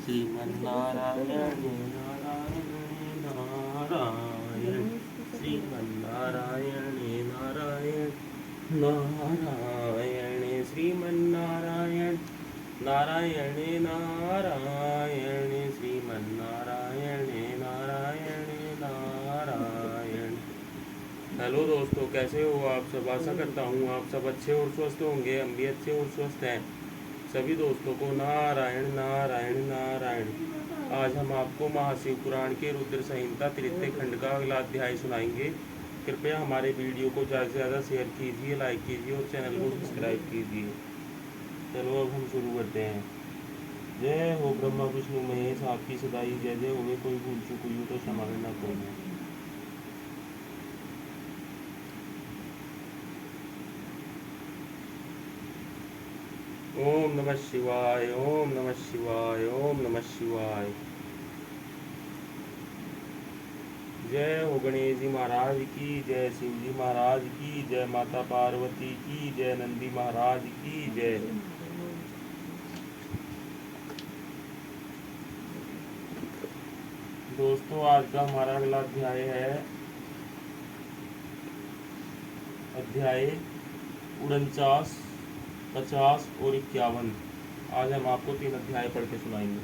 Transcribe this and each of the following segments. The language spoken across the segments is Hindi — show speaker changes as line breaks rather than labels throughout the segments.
श्रीमन्नारायण नारायण नारायण श्रीमन्नारायण नारायण नारायण श्रीमन्नारायण नारायण नारायण श्रीमन्नारायण नारायण नारायण। हेलो दोस्तों, कैसे हो आप सब। आशा करता हूँ आप सब अच्छे और स्वस्थ होंगे। हम भी अच्छे और स्वस्थ हैं। सभी दोस्तों को नारायण नारायण नारायण। आज हम आपको महाशिव पुराण के रुद्र संहिता तृतीय खंड का अगला अध्याय सुनाएंगे। कृपया हमारे वीडियो को ज़्यादा से ज़्यादा शेयर कीजिए, लाइक कीजिए और चैनल को सब्सक्राइब कीजिए। चलो अब हम शुरू करते हैं। जय हो ब्रह्मा विष्णु महेश, आपकी सदाई जय जय होवे। कोई भूल चूक हुई हो तो क्षमा करना कोई। ओम नमः शिवाय, ओम नमः शिवाय, ओम नमः शिवाय। जय हो गणेश जी महाराज की जय, शिव जी महाराज की जय, माता पार्वती की जय, नंदी महाराज की जय। दोस्तों, आज का हमारा अगला अध्याय है अध्याय 49, 50 और 51। आज हम आपको 3 अध्याय पढ़ के सुनाएंगे।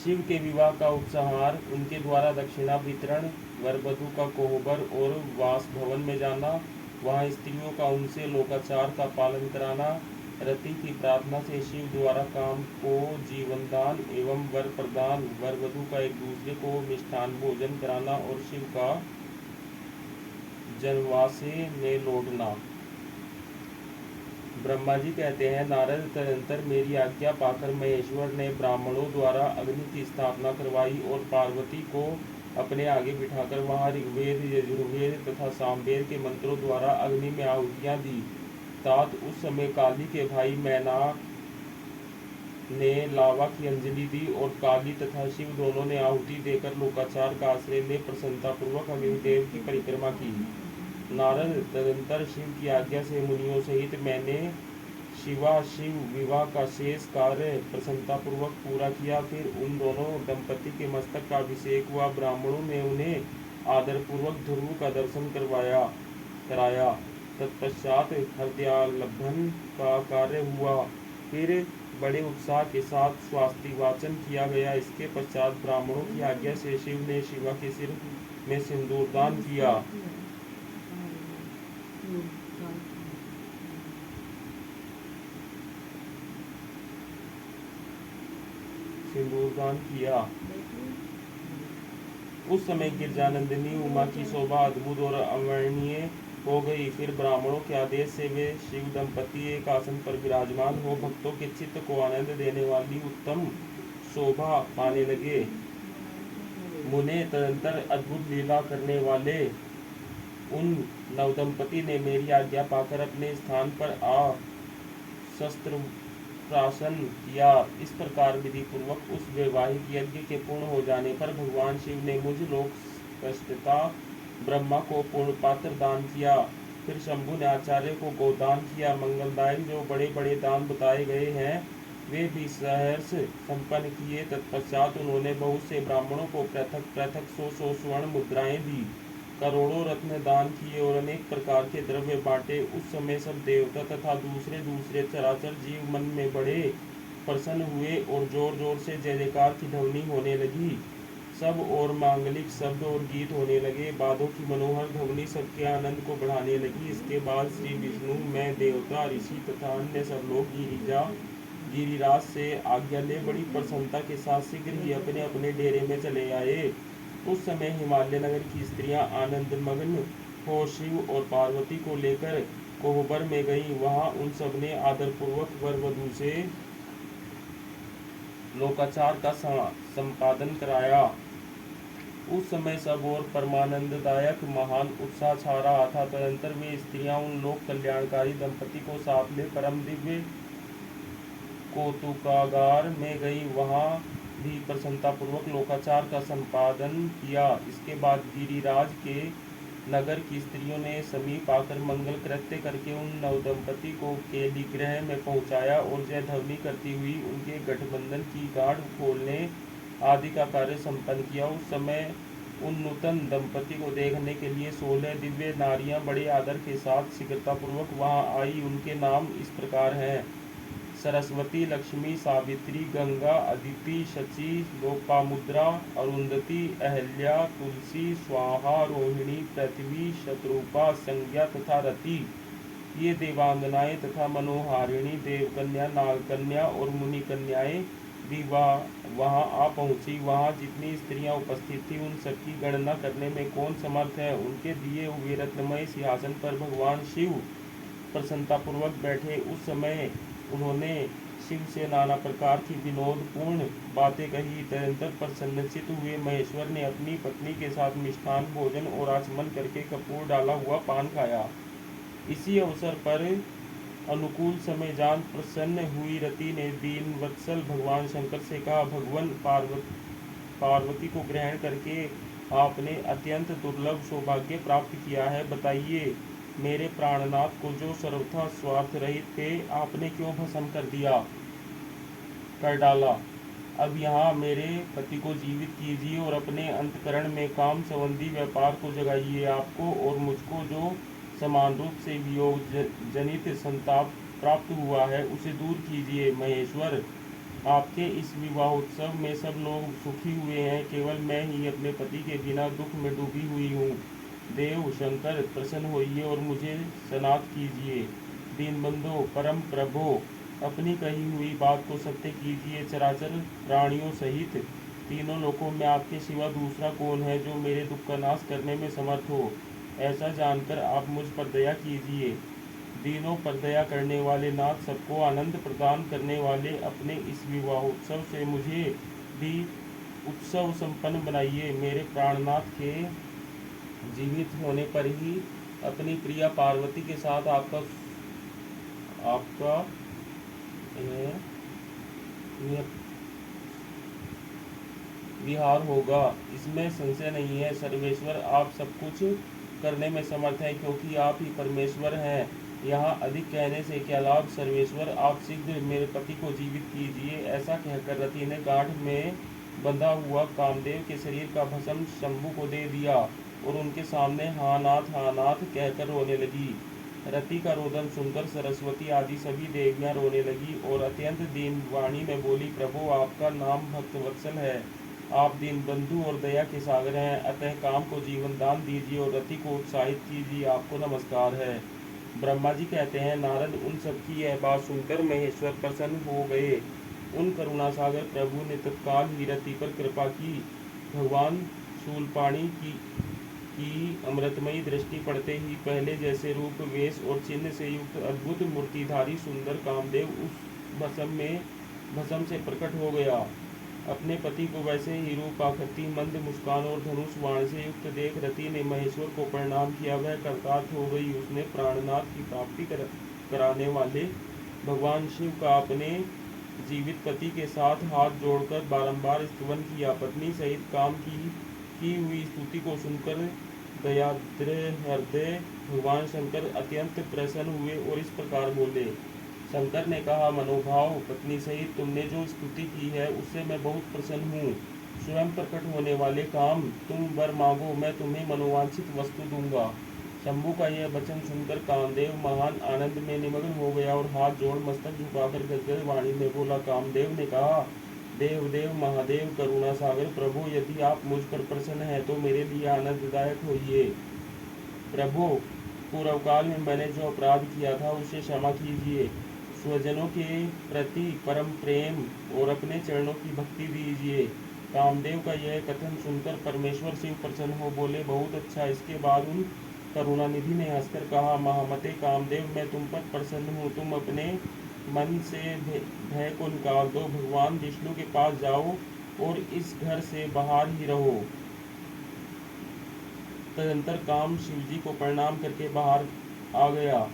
शिव के विवाह का उपसंहार, उनके द्वारा दक्षिणा वितरण, वर वधू का कोहबर और वास भवन में जाना, वहां स्त्रियों का उनसे लोकाचार का पालन कराना, रति की प्रार्थना से शिव द्वारा काम को जीवन दान एवं वर प्रदान, वर वधू का एक दूसरे को मिष्ठान भोजन कराना और शिव का जनवासे में लौटना। ब्रह्मा जी कहते हैं, नारद, तदंतर मेरी आज्ञा पाकर महेश्वर ने ब्राह्मणों द्वारा अग्नि की स्थापना करवाई और पार्वती को अपने आगे बिठाकर वहां ऋग्वेद, यजुर्वेद तथा सामवेद के मंत्रों द्वारा अग्नि में आहुतियां दी। तात उस समय काली के भाई मैनाक ने लावा की अंजलि दी और काली तथा शिव दोनों ने आहुति देकर लोकाचार का आश्रय ले प्रसन्नतापूर्वक अग्निदेव की परिक्रमा की। नारद, तदंतर शिव की आज्ञा से मुनियों सहित मैंने शिव विवाह का शेष कार्य प्रसन्नतापूर्वक पूरा किया। फिर उन दोनों दंपति के मस्तक का अभिषेक हुआ। ब्राह्मणों ने उन्हें आदरपूर्वक ध्रुव का दर्शन कराया। तत्पश्चात हृदयालंबन का कार्य हुआ। फिर बड़े उत्साह के साथ स्वास्ति वाचन किया गया। इसके पश्चात ब्राह्मणों की आज्ञा से शिव ने शिवा के सिर में सिंदूरदान किया। उस समय गिरजानंदिनी उमा की शोभा अद्भुत और अवर्णनीय हो गई। फिर ब्राह्मणों के आदेश से वे शिव दंपति एक आसन पर विराजमान हो भक्तों के चित्त को आनंद देने वाली उत्तम शोभा पाने लगे। मुने, तदंतर अद्भुत लीला करने वाले उन नवदंपति ने मेरी आज्ञा पाकर अपने स्थान पर आ शस्त्र प्राशन किया। इस प्रकार विधि पूर्वक उस वैवाहिक यज्ञ के पूर्ण हो जाने पर भगवान शिव ने मुझ लोक कष्टता ब्रह्मा को पूर्ण पात्र दान किया। फिर शंभु ने आचार्य को गोदान किया। मंगलदायक जो बड़े बड़े दान बताए गए हैं वे भी सहर्ष संपन्न किए। तत्पश्चात उन्होंने बहुत से ब्राह्मणों को पृथक पृथक 100 स्वर्ण मुद्राएं दी, करोड़ों रत्न दान किए और अनेक प्रकार के द्रव्य बांटे। उस समय सब देवता तथा दूसरे दूसरे चराचर जीव मन में बड़े प्रसन्न हुए और जोर जोर से जय जयकार की ध्वनि होने लगी। सब और मांगलिक शब्द और गीत होने लगे। बादों की मनोहर ध्वनि सबके आनंद को बढ़ाने लगी। इसके बाद श्री विष्णु, मैं, देवता, ऋषि तथा अन्य सब लोग गिरिराज से आज्ञा ले बड़ी प्रसन्नता के साथ शीघ्र ही अपने अपने डेरे में चले आए। उस समय हिमालय नगर की स्त्रियां आनंद मग्न हो शिव और पार्वती को लेकर कोहबर में गई। वहां उन सब ने आदरपूर्वक वर वधू से लोकाचार का संपादन कराया। उस समय सब और परमानंददायक महान उत्साह छा रहा था। तदंतर वे स्त्रियां उन लोक कल्याणकारी दंपति को साथ ले परम दिव्य कौतुकागार में गई। वहां भी प्रसन्नतापूर्वक लोकाचार का संपादन किया। इसके बाद गिरिराज के नगर की स्त्रियों ने समीप आकर मंगल कृत्य करके उन नवदंपति को केली गृह में पहुंचाया और जय ध्वनि करती हुई उनके गठबंधन की गांठ खोलने आदि का कार्य संपन्न किया। उस समय उन नूतन दंपति को देखने के लिए 16 दिव्य नारियां बड़े आदर के साथ शीघ्रतापूर्वक वहां आई। उनके नाम इस प्रकार हैं: सरस्वती, लक्ष्मी, सावित्री, गंगा, अदिति, शची, लोपामुद्रा, अरुंधति, अहल्या, तुलसी, स्वाहा, रोहिणी, पृथ्वी, शत्रुपा, संज्ञा तथा रति। ये देवांगनाएं तथा मनोहारिणी देवकन्या, नागकन्या और मुनि कन्याएं भी वहां आ पहुंची। वहां जितनी स्त्रियां उपस्थित थी उन सबकी गणना करने में कौन समर्थ है। उनके दिए हुए रत्नमय सिंहासन पर भगवान शिव प्रसन्नतापूर्वक बैठे। उस समय उन्होंने शिव से नाना प्रकार की विनोदपूर्ण बातें कही। तदंतर प्रसन्नचित हुए महेश्वर ने अपनी पत्नी के साथ मिष्ठान भोजन और आचमन करके कपूर डाला हुआ पान खाया। इसी अवसर पर अनुकूल समय जान प्रसन्न हुई रति ने दीन वत्सल भगवान शंकर से कहा, भगवान पार्वती को ग्रहण करके आपने अत्यंत दुर्लभ सौभाग्य प्राप्त किया है। बताइए, मेरे प्राणनाथ को जो सर्वथा स्वार्थ रहित थे, आपने क्यों भस्म कर डाला। अब यहाँ मेरे पति को जीवित कीजिए और अपने अंतकरण में काम संबंधी व्यापार को जगाइए। आपको और मुझको जो समान रूप से वियोग जनित संताप प्राप्त हुआ है, उसे दूर कीजिए। महेश्वर, आपके इस विवाहोत्सव में सब लोग सुखी हुए हैं, केवल मैं ही अपने पति के बिना दुख में डूबी हुई हूँ। देव शंकर, प्रसन्न होइए और मुझे सनाथ कीजिए। दीनबंधो, परम प्रभो, अपनी कही हुई बात को सत्य कीजिए। चराचर प्राणियों सहित तीनों लोकों में आपके सिवा दूसरा कौन है जो मेरे दुख का नाश करने में समर्थ हो। ऐसा जानकर आप मुझ पर दया कीजिए। दीनों पर दया करने वाले नाथ, सबको आनंद प्रदान करने वाले, अपने इस विवाहोत्सव से मुझे भी उत्सव संपन्न बनाइए। मेरे प्राणनाथ के जीवित होने पर ही अपनी प्रिया पार्वती के साथ आपका विहार होगा, इसमें संशय नहीं है। सर्वेश्वर, आप सब कुछ करने में समर्थ हैं, क्योंकि आप ही परमेश्वर हैं। यहाँ अधिक कहने से क्या लाभ। सर्वेश्वर, आप शीघ्र मेरे पति को जीवित कीजिए। ऐसा कहकर रति ने गांठ में बंधा हुआ कामदेव के शरीर का भस्म शंभु को दे दिया और उनके सामने हा नाथ कहकर रोने लगी। रति का रोदन सुनकर सरस्वती आदि सभी देवियां रोने लगी और अत्यंत दीन वाणी में बोली, प्रभु, आपका नाम भक्तवत्सल है, आप दीन बंधु और दया के सागर हैं, अतः काम को जीवन दान दीजिए और रति को उत्साहित कीजिए। आपको नमस्कार है। ब्रह्मा जी कहते हैं, नारद, उन सबकी यह बात सुनकर महेश्वर प्रसन्न हो गए। उन करुणा सागर प्रभु ने तत्काल ही रति पर कृपा की। भगवान शूलपाणी की अमृतमयी दृष्टि पड़ते ही पहले जैसे रूप, वेश और चिन्ह से युक्त अद्भुत मूर्तिधारी सुंदर कामदेव उस भस्म से प्रकट हो गया। अपने पति को वैसे ही रूप, आकृति, मंद मुस्कान और धनुष बाण से युक्त देख रति ने महेश्वर को प्रणाम किया। वह कृतार्थ हो गई। उसने प्राणनाथ की प्राप्ति कराने वाले भगवान शिव का अपने जीवित पति के साथ हाथ जोड़कर बारंबार स्तुवन किया। पत्नी सहित काम की हुई स्तुति को सुनकर दयाद्र हृदय भगवान शंकर अत्यंत प्रसन्न हुए और इस प्रकार बोले। शंकर ने कहा, मनोभाव, पत्नी सहित तुमने जो स्तुति की है उससे मैं बहुत प्रसन्न हूँ। स्वयं प्रकट होने वाले काम, तुम वर मांगो, मैं तुम्हें मनोवांछित वस्तु दूंगा। शंभु का यह वचन सुनकर कामदेव महान आनंद में निमग्न हो गया और हाथ जोड़ मस्तक झुकाकर गदगद वाणी में बोला। कामदेव ने कहा, देव महादेव, करुणा सागर प्रभु, यदि आप मुझ पर प्रसन्न हैं तो मेरे लिए आनंददायक होइए। प्रभु, पूर्व काल में मैंने जो अपराध किया था उसे क्षमा कीजिए। स्वजनों के प्रति परम प्रेम और अपने चरणों की भक्ति दीजिए। कामदेव का यह कथन सुनकर परमेश्वर शिव प्रसन्न हो बोले, बहुत अच्छा। इसके बाद उन करुणानिधि ने हंसकर कहा, महामते कामदेव, मैं तुम पर प्रसन्न हूँ। तुम अपने मन से भय को निकाल दो, भगवान विष्णु के पास जाओ और इस घर से बाहर ही रहो। तदंतर काम शिवजी को प्रणाम करके बाहर आ गया।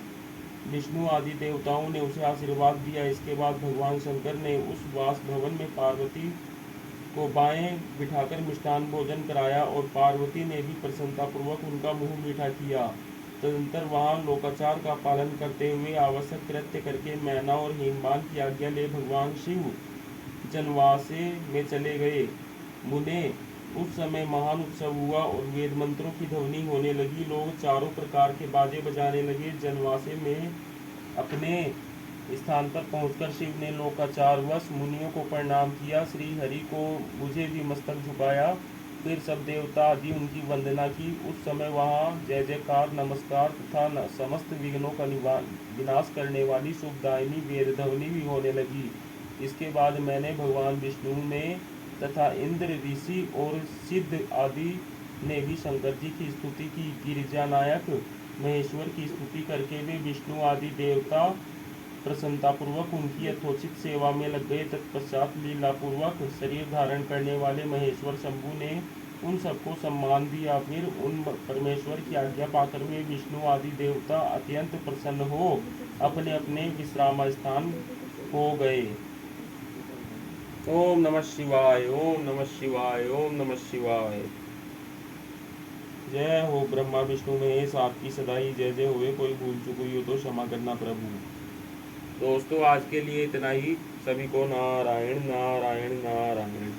विष्णु आदि देवताओं ने उसे आशीर्वाद दिया। इसके बाद भगवान शंकर ने उस वास भवन में पार्वती को बाएं बिठाकर मिष्टान भोजन कराया और पार्वती ने भी प्रसन्नतापूर्वक उनका मुंह मीठा किया। तदंतर वहां लोकाचार का पालन करते हुए आवश्यक कृत्य करके मैना और हिमवान की आज्ञा ले भगवान शिव जनवासे में चले गए। मुने उस समय महान उत्सव हुआ और वेद मंत्रों की ध्वनि होने लगी। लोग चारों प्रकार के बाजे बजाने लगे। जनवासे में अपने स्थान पर पहुंचकर शिव ने लोकाचारवश मुनियों को प्रणाम किया। श्री हरि को मुझे भी मस्तक झुकाया। फिर सब देवता आदि उनकी वंदना की। उस समय वहां जय जयकार नमस्कार तथा समस्त विघ्नों का विनाश करने वाली शुभदायिनी वेद ध्वनि भी होने लगी। इसके बाद मैंने भगवान विष्णु ने तथा इंद्र ऋषि और सिद्ध आदि ने भी शंकर जी की स्तुति की। गिरिजा नायक महेश्वर की स्तुति करके वे विष्णु आदि देवता प्रसन्नतापूर्वक उनकी यथोचित सेवा में लग गए। तत्पश्चात लीलापूर्वक शरीर धारण करने वाले महेश्वर शंभु ने उन सबको सम्मान दिया। फिर उन परमेश्वर की आज्ञा पाकर वे विष्णु आदि देवता अत्यंत प्रसन्न हो अपने अपने विश्राम स्थान हो गए। ओम नमः शिवाय, ओम नमः शिवाय, ओम नमः शिवाय। जय हो ब्रह्मा विष्णु महेश, आपकी सदाई जय जय होवे। कोई भूल चूक हुई हो तो क्षमा करना प्रभु। दोस्तों आज के लिए इतना ही। सभी को नारायण नारायण नारायण।